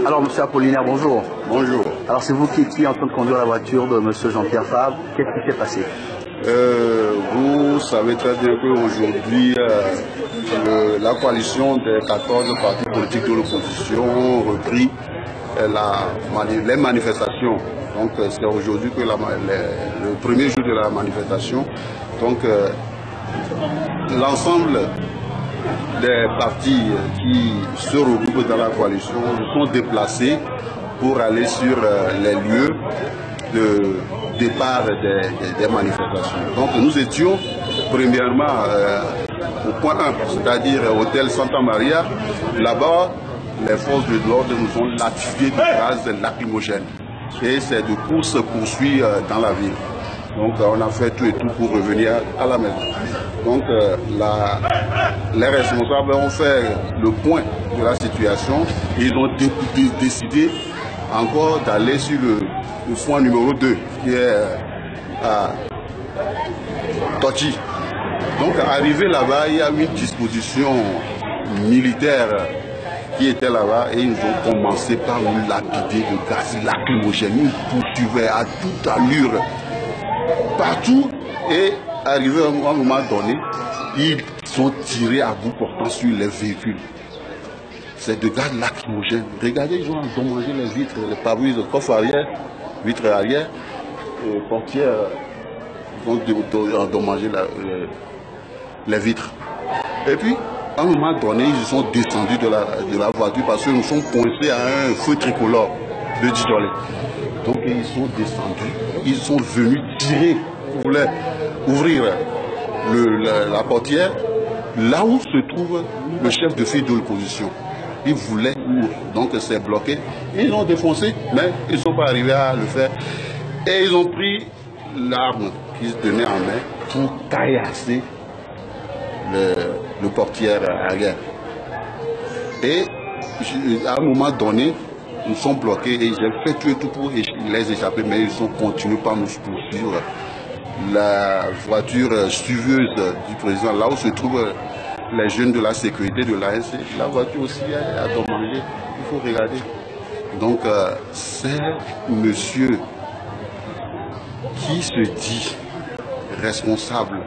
Alors, monsieur Apollinaire, bonjour. Bonjour. Alors, c'est vous qui étiez en train de conduire la voiture de monsieur Jean-Pierre Fabre. Qu'est-ce qui s'est passé? Vous savez très bien qu'aujourd'hui, la coalition des 14 partis politiques de l'opposition ont repris les manifestations. Donc, c'est aujourd'hui que le premier jour de la manifestation. Donc, l'ensemble des partis qui se regroupent dans la coalition sont déplacés pour aller sur les lieux de départ des manifestations. Donc nous étions premièrement au point 1, c'est-à-dire hôtel Santa Maria. Là-bas, les forces de l'ordre nous ont lapidé de gaz lacrymogène. Et c'est de course-poursuit dans la ville. Donc on a fait tout et tout pour revenir à la maison. Donc les responsables ont fait le point de la situation et ils ont décidé encore d'aller sur le point numéro 2 qui est à Tochi. Donc arrivé là-bas, il y a une disposition militaire qui était là-bas et ils ont commencé par nous lapider de gaz lacrymogène. Ils poursuivaient à toute allure partout et arrivé à un moment donné, ils sont tirés à bout portant sur les véhicules. C'est de gaz lacrymogène. Regardez, ils ont endommagé les vitres, les pare-brises, le coffre arrière, vitres arrière, les portières, ils ont endommagé les vitres. Et puis, à un moment donné, ils sont descendus de la voiture parce que nous sommes coincés à un feu tricolore de Djidolé. Donc ils sont descendus, ils sont venus tirer, ils voulaient ouvrir la portière, là où se trouve le chef de file de l'opposition. Ils voulaient ouvrir, donc c'est bloqué. Ils ont défoncé, mais ils ne sont pas arrivés à le faire. Et ils ont pris l'arme qu'ils tenaient en main pour caillasser le portière arrière. Et à un moment donné, nous sommes bloqués et j'ai fait tout et tout pour les échapper, mais ils ont continué par nous poursuivre. La voiture suivieuse du président, là où se trouvent les jeunes de la sécurité de l'ANC, la voiture aussi est endommagée, il faut regarder. Donc c'est monsieur qui se dit responsable,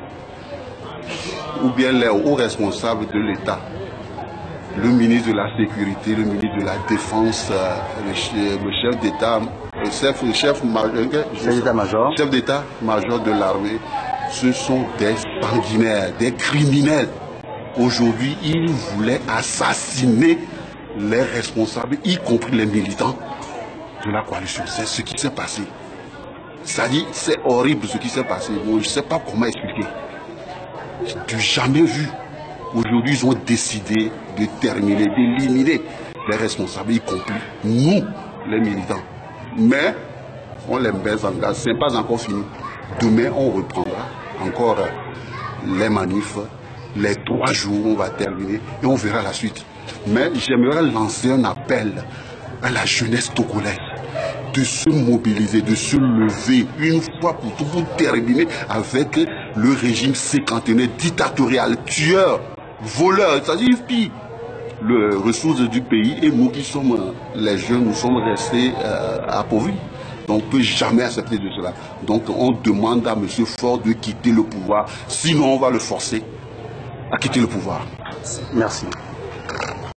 ou bien les hauts responsables de l'État, le ministre de la Sécurité, le ministre de la Défense, le chef d'État, le chef d'État-major de l'armée, ce sont des sanguinaires, des criminels. Aujourd'hui, ils voulaient assassiner les responsables, y compris les militants de la coalition. C'est ce qui s'est passé. C'est-à-dire, c'est horrible ce qui s'est passé. Bon, je ne sais pas comment expliquer. Je n'ai jamais vu. Aujourd'hui, ils ont décidé de terminer, d'éliminer les responsables, y compris nous, les militants. Mais on les met en garde, ce n'est pas encore fini. Demain, on reprendra encore les manifs. Les 3 jours, on va terminer et on verra la suite. Mais j'aimerais lancer un appel à la jeunesse togolaise de se mobiliser, de se lever une fois pour tout pour terminer avec le régime séquantenaire dictatorial, tueur, voleur, c'est-à-dire pire, les ressources du pays. Et nous qui sommes les jeunes, nous sommes restés appauvris. Donc on ne peut jamais accepter de cela. Donc on demande à M. Faure de quitter le pouvoir, sinon on va le forcer à quitter le pouvoir. Merci.